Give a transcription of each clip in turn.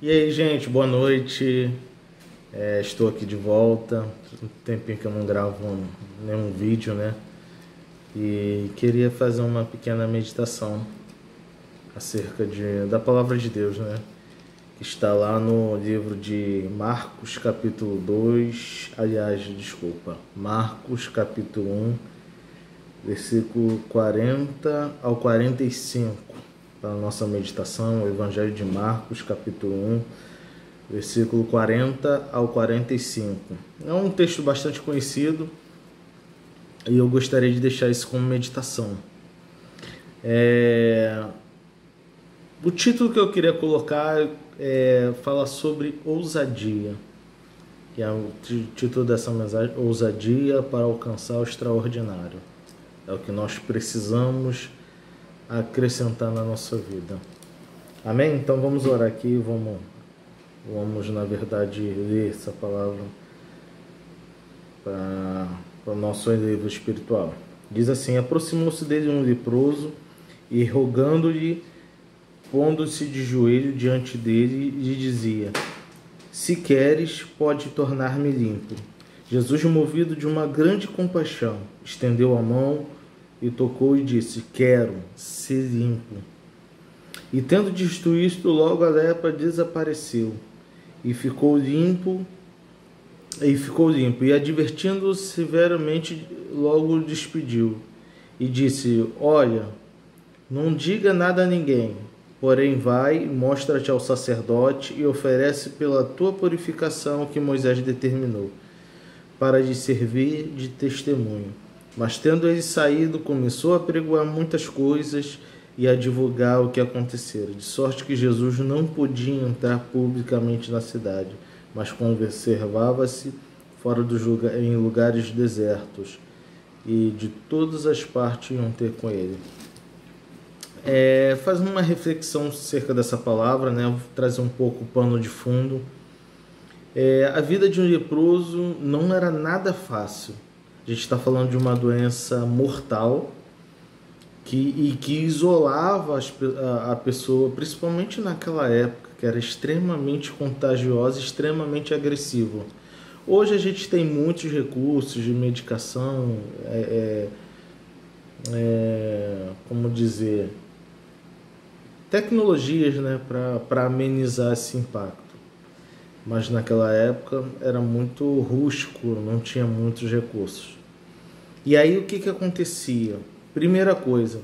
E aí, gente, boa noite. Estou aqui de volta. Um tempinho que eu não gravo nenhum vídeo, né? E queria fazer uma pequena meditação acerca da palavra de Deus, né? Que está lá no livro de Marcos, capítulo 2. Aliás, desculpa, Marcos, capítulo 1, versículo 40 ao 45. Para a nossa meditação, o Evangelho de Marcos, capítulo 1, versículo 40 ao 45. É um texto bastante conhecido e eu gostaria de deixar isso como meditação. O título que eu queria colocar fala sobre ousadia, que é o título dessa mensagem: ousadia para alcançar o extraordinário. É o que nós precisamos acrescentar na nossa vida. Amém? Então vamos orar aqui, vamos na verdade ler essa palavra para o nosso livro espiritual. Diz assim: aproximou-se dele um leproso e rogando-lhe, pondo-se de joelho diante dele, lhe dizia: se queres, pode tornar-me limpo. Jesus, movido de uma grande compaixão, estendeu a mão e tocou e disse: quero ser limpo. E tendo dito isto, logo a lepra desapareceu e ficou limpo. E advertindo-o severamente, logo o despediu e disse: olha, não diga nada a ninguém, porém vai, mostra-te ao sacerdote e oferece pela tua purificação o que Moisés determinou, para lhe servir de testemunho. Mas tendo ele saído, começou a pregoar muitas coisas e a divulgar o que acontecera, de sorte que Jesus não podia entrar publicamente na cidade, mas conservava-se fora em lugares desertos, e de todas as partes iam ter com ele. Faz uma reflexão acerca dessa palavra, né? Vou trazer um pouco o pano de fundo. A vida de um leproso não era nada fácil. A gente está falando de uma doença mortal que isolava a pessoa, principalmente naquela época, que era extremamente contagiosa, extremamente agressiva. Hoje a gente tem muitos recursos de medicação, como dizer, tecnologias, né, para amenizar esse impacto. Mas naquela época era muito rústico, não tinha muitos recursos. E aí o que acontecia? Primeira coisa,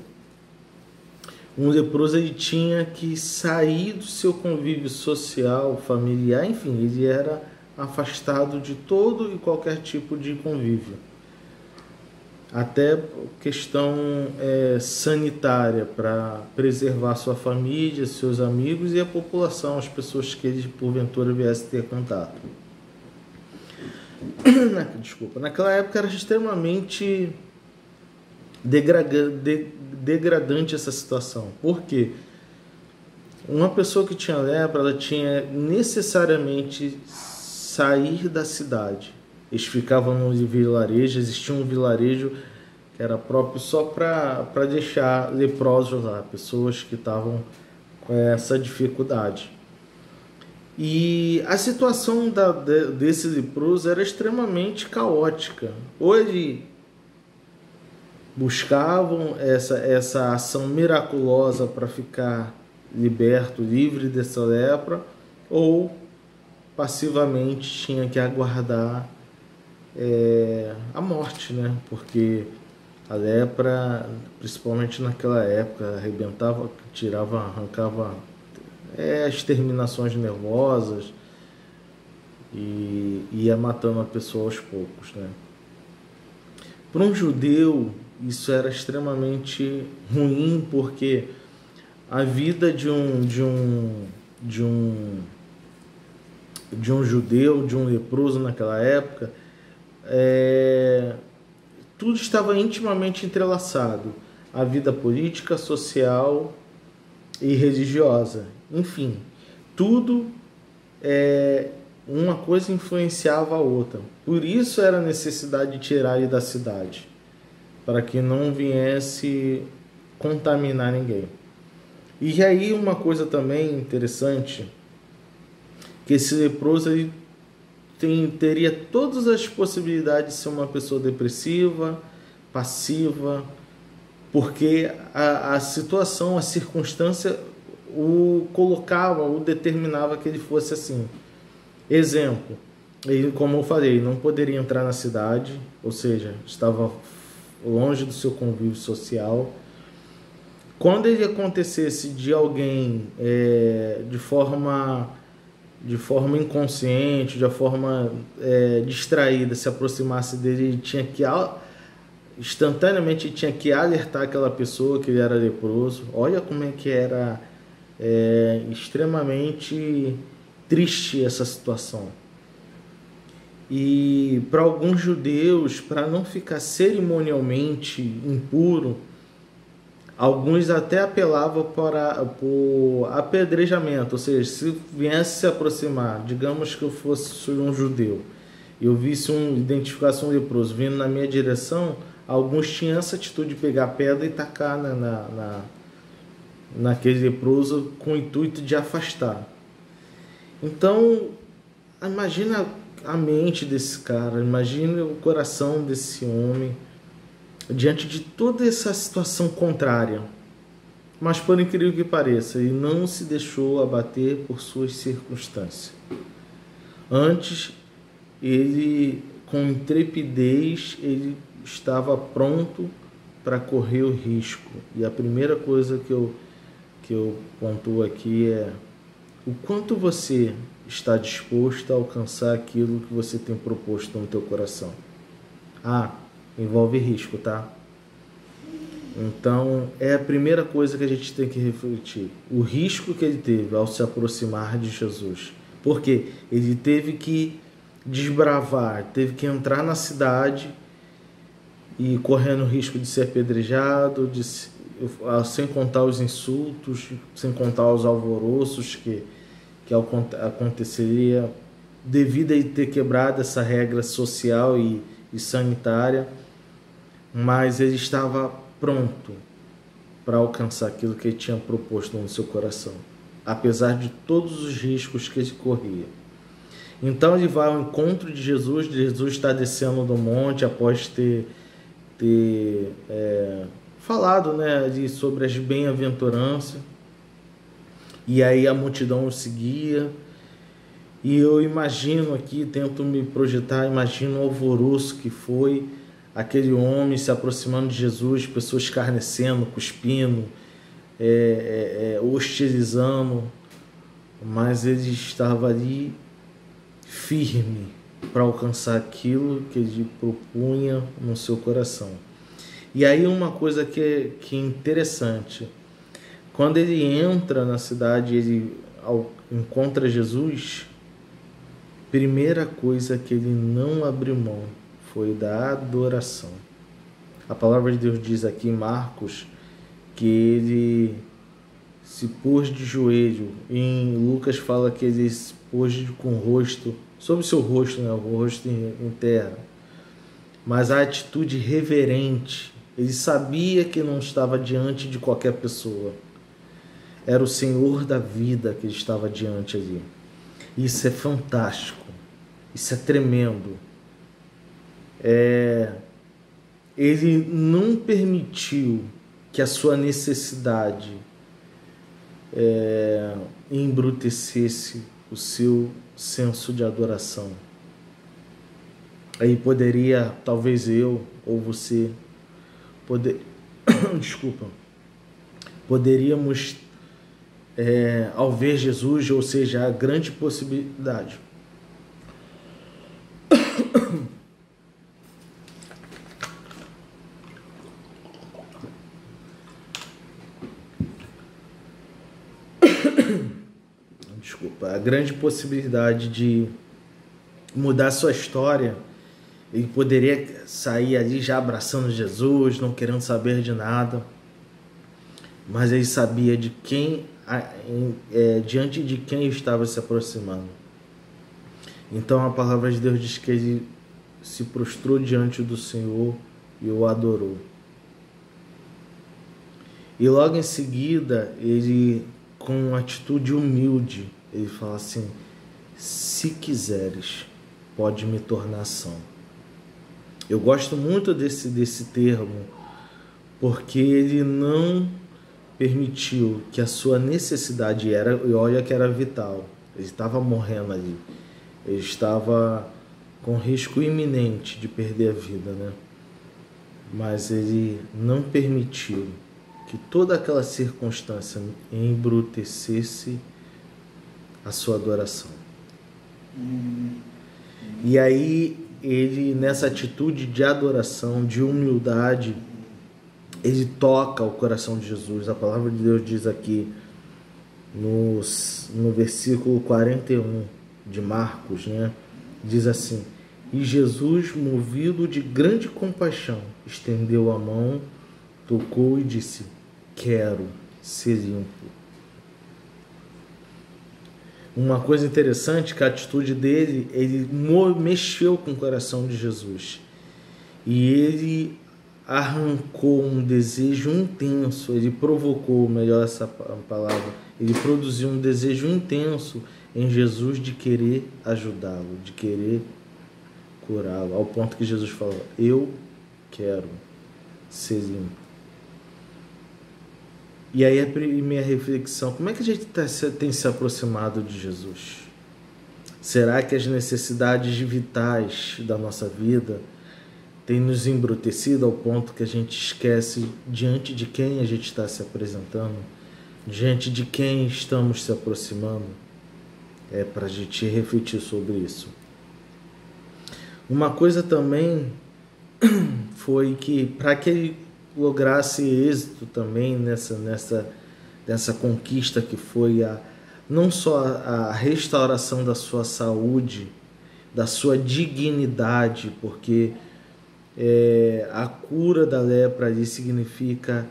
um leproso ele tinha que sair do seu convívio social, familiar, enfim, ele era afastado de todo e qualquer tipo de convívio. Até questão sanitária, para preservar sua família, seus amigos e a população, as pessoas que ele porventura viesse ter contato. Desculpa, naquela época era extremamente degradante essa situação. Por quê? Uma pessoa que tinha lepra, ela tinha necessariamente sair da cidade. Eles ficavam no vilarejo, existia um vilarejo que era próprio só para deixar leprosos lá, pessoas que estavam com essa dificuldade. E a situação desse leproso era extremamente caótica. Ou ele buscavam essa ação miraculosa para ficar liberto, livre dessa lepra, ou passivamente tinha que aguardar a morte, né? Porque a lepra, principalmente naquela época, arrebentava, tirava, arrancava as terminações nervosas e ia matando a pessoa aos poucos, né? Para um judeu, isso era extremamente ruim, porque a vida de um judeu, de um leproso naquela época, tudo estava intimamente entrelaçado. A vida política, social e religiosa. Enfim, tudo uma coisa influenciava a outra. Por isso era a necessidade de tirar ele da cidade, para que não viesse contaminar ninguém. E aí uma coisa também interessante que esse leproso ele teria todas as possibilidades de ser uma pessoa depressiva, passiva, porque a situação, a circunstância o colocava, o determinava que ele fosse assim. Exemplo, ele, como eu falei, não poderia entrar na cidade, ou seja, estava longe do seu convívio social. Quando ele acontecesse de alguém de forma inconsciente, de forma distraída, se aproximasse dele, ele tinha que instantaneamente tinha que alertar aquela pessoa que ele era leproso. Olha como é que era extremamente triste essa situação. E para alguns judeus, para não ficar cerimonialmente impuro, alguns até apelavam por apedrejamento, ou seja, se viesse se aproximar, digamos que eu fosse um judeu, e eu visse identificasse um leproso vindo na minha direção, alguns tinham essa atitude de pegar pedra e tacar naquele leproso com o intuito de afastar. Então, imagina a mente desse cara, imagina o coração desse homem diante de toda essa situação contrária. Mas, por incrível que pareça, ele não se deixou abater por suas circunstâncias. Antes, ele, com intrepidez, ele estava pronto para correr o risco. E a primeira coisa que eu pontuo aqui é o quanto você está disposto a alcançar aquilo que você tem proposto no teu coração. Envolve risco, tá? Então, é a primeira coisa que a gente tem que refletir. O risco que ele teve ao se aproximar de Jesus. Porque ele teve que desbravar, teve que entrar na cidade e correndo o risco de ser apedrejado, sem contar os insultos, sem contar os alvoroços que aconteceria devido a ele ter quebrado essa regra social e sanitária, mas ele estava pronto para alcançar aquilo que ele tinha proposto no seu coração, apesar de todos os riscos que ele corria. Então ele vai ao encontro de Jesus. Jesus está descendo do monte após ter falado, né, ali sobre as bem-aventuranças, e aí a multidão o seguia, e eu imagino aqui, tento me projetar, imagino o alvoroço que foi aquele homem se aproximando de Jesus, pessoas escarnecendo, cuspindo, hostilizando, mas ele estava ali firme para alcançar aquilo que ele propunha no seu coração. E aí uma coisa que é interessante, quando ele entra na cidade, ele encontra Jesus, primeira coisa que ele não abriu mão foi da adoração. A palavra de Deus diz aqui em Marcos que ele se pôs de joelho. Em Lucas fala que ele se pôs com o rosto, sobre o seu rosto, né, o rosto em terra. Mas a atitude reverente, ele sabia que não estava diante de qualquer pessoa. Era o Senhor da vida que ele estava diante ali. Isso é fantástico. Isso é tremendo. Ele não permitiu que a sua necessidade embrutecesse o seu senso de adoração. Aí poderia, talvez eu ou você, poderíamos, ao ver Jesus, ou seja, a grande possibilidade a grande possibilidade de mudar sua história. Ele poderia sair ali já abraçando Jesus, não querendo saber de nada, mas ele sabia de quem, diante de quem estava se aproximando. Então a palavra de Deus diz que ele se prostrou diante do Senhor e o adorou. E logo em seguida, ele, com uma atitude humilde, ele fala assim: se quiseres, pode me tornar são. Eu gosto muito desse termo, porque ele não permitiu que a sua necessidade e olha que era vital, ele estava morrendo ali, ele estava com risco iminente de perder a vida, né? Mas ele não permitiu que toda aquela circunstância embrutecesse a sua adoração. E aí ele, nessa atitude de adoração, de humildade, ele toca o coração de Jesus. A palavra de Deus diz aqui no versículo 41 de Marcos, né? Diz assim: e Jesus, movido de grande compaixão, estendeu a mão, tocou e disse: quero ser limpo. Uma coisa interessante que a atitude dele, ele mexeu com o coração de Jesus. E ele arrancou um desejo intenso, ele provocou, melhor essa palavra, ele produziu um desejo intenso em Jesus de querer ajudá-lo, de querer curá-lo, ao ponto que Jesus falou: eu quero ser limpo. E aí a minha reflexão: como é que a gente tem se aproximado de Jesus? Será que as necessidades vitais da nossa vida têm nos embrutecido ao ponto que a gente esquece diante de quem a gente está se apresentando? Diante de quem estamos se aproximando? É para a gente refletir sobre isso. Uma coisa também foi que, para que ele lograsse êxito também nessa conquista que foi não só a restauração da sua saúde, da sua dignidade, porque a cura da lepra ali significa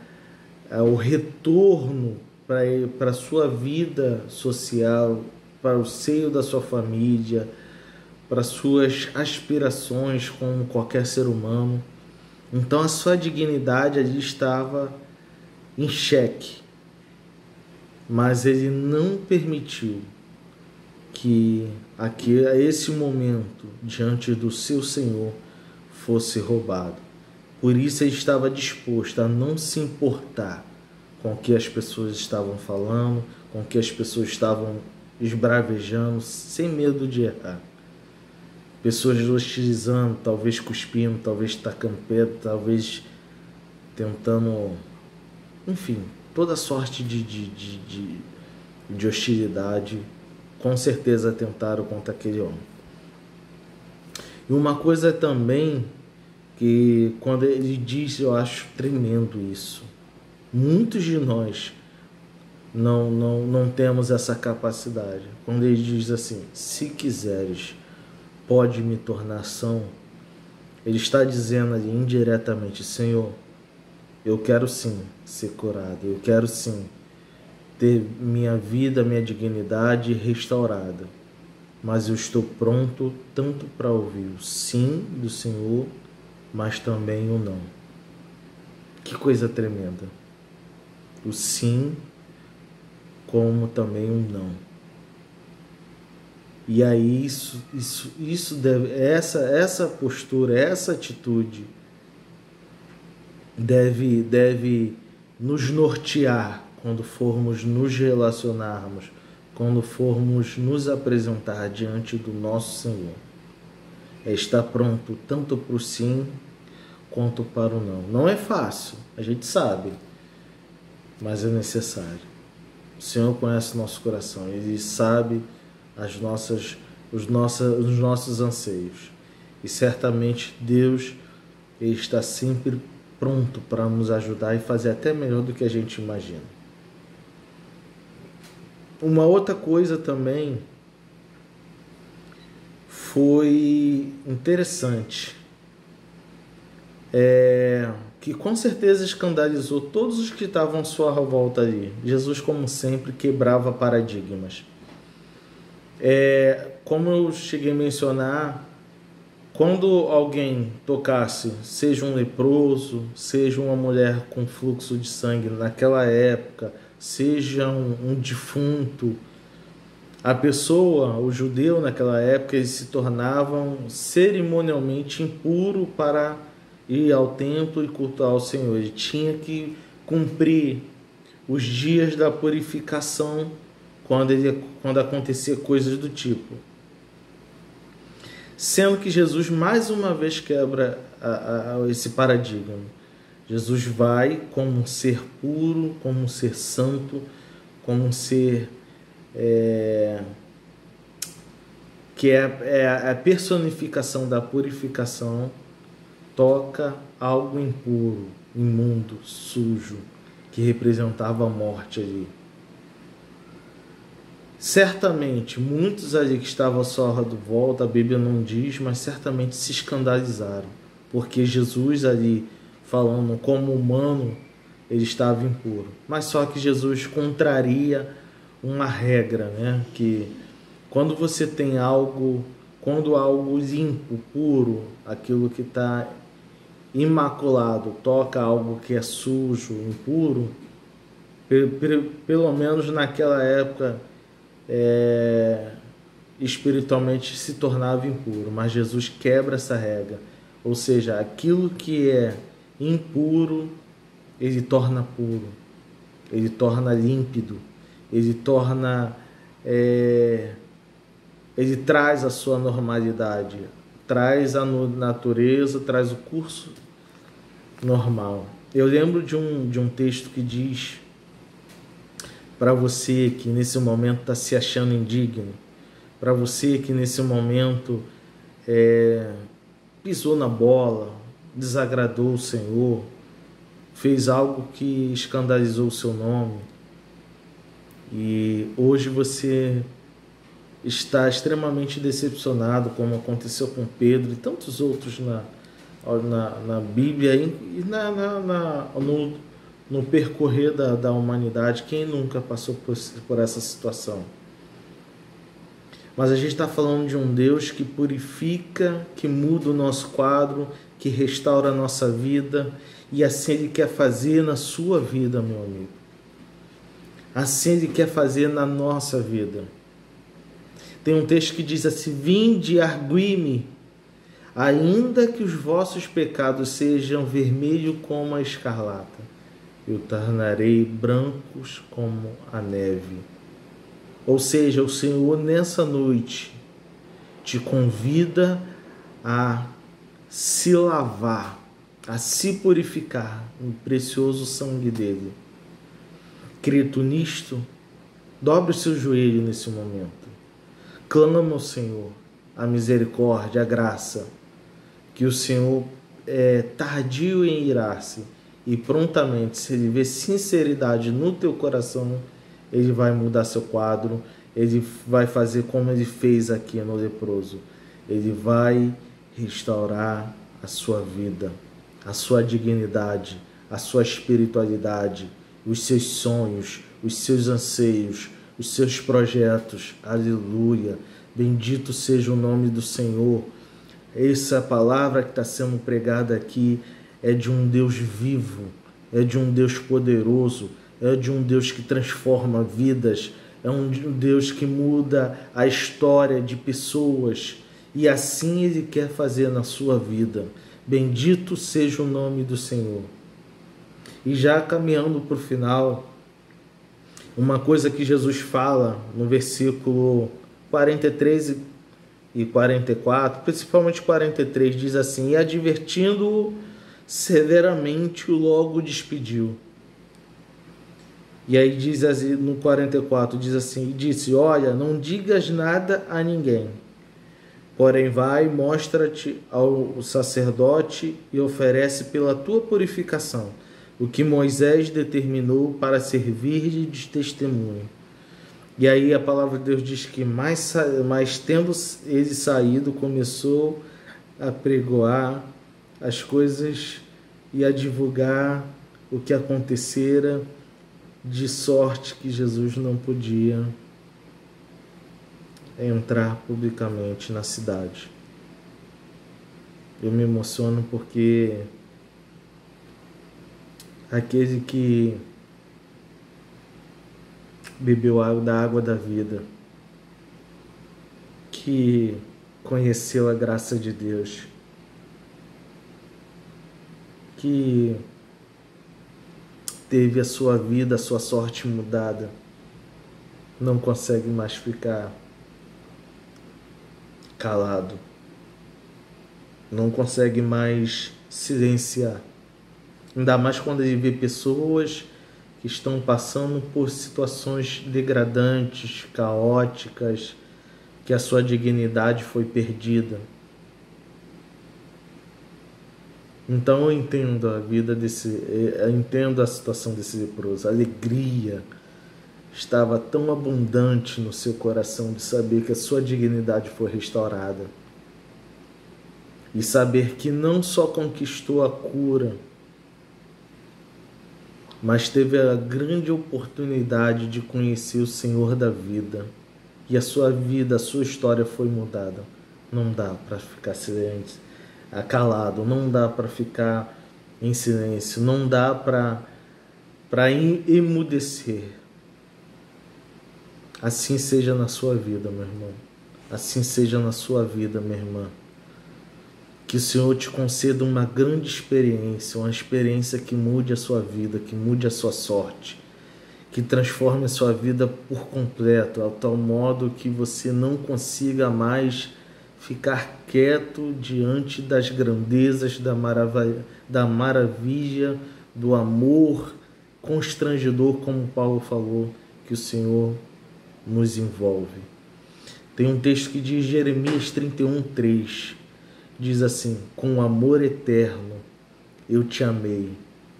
o retorno para a sua vida social, para o seio da sua família, para suas aspirações como qualquer ser humano. Então a sua dignidade ali estava em xeque, mas ele não permitiu que esse momento diante do seu Senhor fosse roubado. Por isso ele estava disposto a não se importar com o que as pessoas estavam falando, com o que as pessoas estavam esbravejando, sem medo de errar. Pessoas hostilizando, talvez cuspindo, talvez tacando pedra, talvez tentando, enfim, toda sorte de hostilidade, com certeza tentaram contra aquele homem. E uma coisa também que quando ele diz, eu acho tremendo isso. Muitos de nós não temos essa capacidade. Quando ele diz assim: se quiseres, pode me tornar são. Ele está dizendo ali indiretamente: Senhor, eu quero sim ser curado, eu quero sim ter minha vida, minha dignidade restaurada, mas eu estou pronto tanto para ouvir o sim do Senhor, mas também o não. Que coisa tremenda! O sim, como também o não. E aí isso deve, essa postura, essa atitude deve nos nortear quando formos nos relacionarmos, quando formos nos apresentar diante do nosso Senhor. É estar pronto tanto para o sim quanto para o não. Não é fácil, a gente sabe, mas é necessário. O Senhor conhece o nosso coração, Ele sabe os nossos anseios. E certamente Deus, Ele está sempre pronto para nos ajudar e fazer até melhor do que a gente imagina. Uma outra coisa também foi interessante, que com certeza escandalizou todos os que estavam à sua volta ali. Jesus, como sempre, quebrava paradigmas. Como eu cheguei a mencionar, quando alguém tocasse, seja um leproso, seja uma mulher com fluxo de sangue naquela época, seja um defunto, A pessoa, o judeu naquela época, eles se tornavam cerimonialmente impuro para ir ao templo e cultuar ao Senhor. Ele tinha que cumprir os dias da purificação quando acontecia coisas do tipo. Sendo que Jesus mais uma vez quebra esse paradigma. Jesus vai como um ser puro, como um ser santo, como um ser que é a personificação da purificação, toca algo impuro, imundo, sujo, que representava a morte ali. Certamente, muitos ali que estavam à sua volta, a Bíblia não diz, mas certamente se escandalizaram, porque Jesus ali, falando como humano, ele estava impuro. Mas só que Jesus contraria uma regra, né? Que quando você tem algo, quando algo limpo, puro, aquilo que está imaculado, toca algo que é sujo, impuro, pelo menos naquela época, espiritualmente se tornava impuro, mas Jesus quebra essa regra, ou seja, aquilo que é impuro, ele torna puro, ele torna límpido, ele torna, ele traz a sua normalidade, traz a natureza, traz o curso normal. Eu lembro de um texto que diz, para você que nesse momento está se achando indigno, para você que nesse momento pisou na bola, desagradou o Senhor, fez algo que escandalizou o seu nome, e hoje você está extremamente decepcionado, como aconteceu com Pedro e tantos outros na Bíblia e no percorrer da humanidade. Quem nunca passou por essa situação? Mas a gente está falando de um Deus que purifica, que muda o nosso quadro, que restaura a nossa vida, e assim Ele quer fazer na sua vida, meu amigo. Assim Ele quer fazer na nossa vida. Tem um texto que diz assim: vinde, argui-me, ainda que os vossos pecados sejam vermelhos como a escarlata, eu tornarei brancos como a neve. Ou seja, o Senhor nessa noite te convida a se lavar, a se purificar no precioso sangue dele. Crito nisto, dobre o seu joelho nesse momento. Clama ao Senhor a misericórdia, a graça, que o Senhor é tardio em irar-se, e prontamente, se Ele vê sinceridade no teu coração, Ele vai mudar seu quadro, Ele vai fazer como Ele fez aqui no leproso. Ele vai restaurar a sua vida, a sua dignidade, a sua espiritualidade, os seus sonhos, os seus anseios, os seus projetos. Aleluia! Bendito seja o nome do Senhor. Essa palavra que está sendo pregada aqui é de um Deus vivo, é de um Deus poderoso, é de um Deus que transforma vidas, é um Deus que muda a história de pessoas, e assim Ele quer fazer na sua vida. Bendito seja o nome do Senhor. E já caminhando para o final, uma coisa que Jesus fala no versículo 43 e 44, principalmente 43, diz assim: e advertindo-o severamente, o logo despediu. E aí diz assim, no 44, diz assim, disse: olha, não digas nada a ninguém, porém vai, mostra-te ao sacerdote e oferece pela tua purificação o que Moisés determinou para servir de testemunho. E aí a palavra de Deus diz que mais tendo ele saído, começou a pregoar as coisas e a divulgar o que acontecera, de sorte que Jesus não podia entrar publicamente na cidade. Eu me emociono porque aquele que bebeu da água da vida, que conheceu a graça de Deus, que teve a sua vida, a sua sorte mudada, não consegue mais ficar calado, não consegue mais silenciar. Ainda mais quando ele vê pessoas que estão passando por situações degradantes, caóticas, que a sua dignidade foi perdida. Então eu entendo eu entendo a situação desse leproso. A alegria estava tão abundante no seu coração de saber que a sua dignidade foi restaurada. E saber que não só conquistou a cura, mas teve a grande oportunidade de conhecer o Senhor da vida. E a sua vida, a sua história foi mudada. Não dá para ficar calado, não dá para ficar em silêncio, não dá para emudecer. Assim seja na sua vida, meu irmão. Assim seja na sua vida, minha irmã. Que o Senhor te conceda uma grande experiência, uma experiência que mude a sua vida, que mude a sua sorte, que transforme a sua vida por completo, ao tal modo que você não consiga mais ficar quieto diante das grandezas, da maravilha, do amor constrangedor, como Paulo falou, que o Senhor nos envolve. Tem um texto que diz, Jeremias 31:3, diz assim: com amor eterno eu te amei,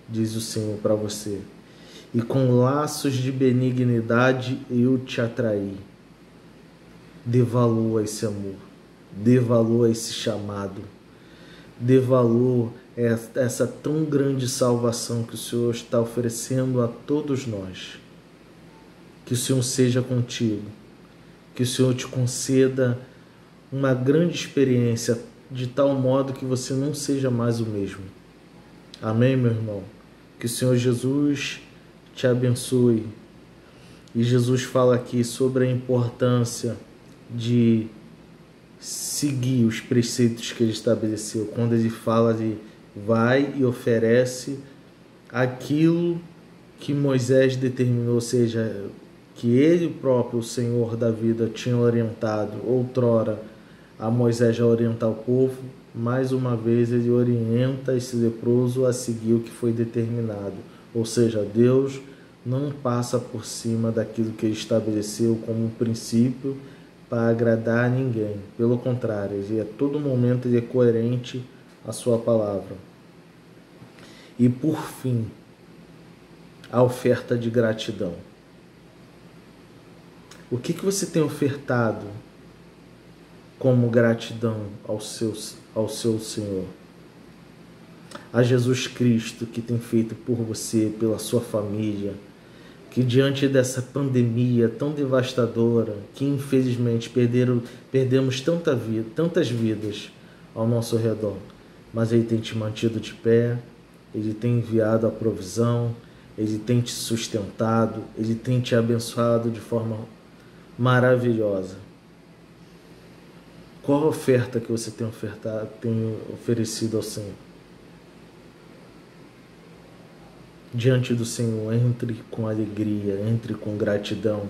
diz o Senhor para você, e com laços de benignidade eu te atraí. Dê valor a esse amor, dê valor a esse chamado, dê valor a essa tão grande salvação que o Senhor está oferecendo a todos nós. Que o Senhor seja contigo, que o Senhor te conceda uma grande experiência, de tal modo que você não seja mais o mesmo. Amém, meu irmão? Que o Senhor Jesus te abençoe. E Jesus fala aqui sobre a importância de seguir os preceitos que ele estabeleceu. Quando ele fala de vai e oferece aquilo que Moisés determinou, ou seja, que ele próprio, o Senhor da vida, tinha orientado outrora a Moisés a orientar o povo. Mais uma vez ele orienta esse leproso a seguir o que foi determinado. Ou seja, Deus não passa por cima daquilo que ele estabeleceu como um princípio para agradar a ninguém. Pelo contrário, ele a todo momento ele é coerente à sua palavra. E por fim, a oferta de gratidão. O que você tem ofertado como gratidão ao seu Senhor? A Jesus Cristo, que tem feito por você, pela sua família, que diante dessa pandemia tão devastadora, que infelizmente perdemos tantas vidas ao nosso redor, mas Ele tem te mantido de pé, Ele tem enviado a provisão, Ele tem te sustentado, Ele tem te abençoado de forma maravilhosa. Qual a oferta que você tem oferecido ao Senhor? Diante do Senhor, entre com alegria, entre com gratidão,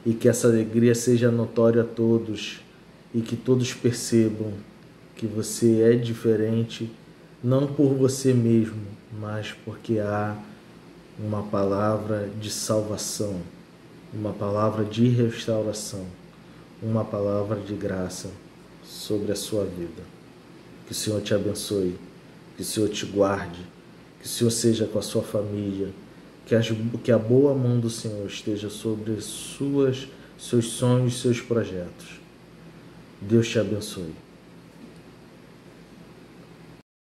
e que essa alegria seja notória a todos, e que todos percebam que você é diferente, não por você mesmo, mas porque há uma palavra de salvação, uma palavra de restauração, uma palavra de graça sobre a sua vida. Que o Senhor te abençoe, que o Senhor te guarde, que o Senhor seja com a sua família, que a boa mão do Senhor esteja sobre seus sonhos e seus projetos. Deus te abençoe.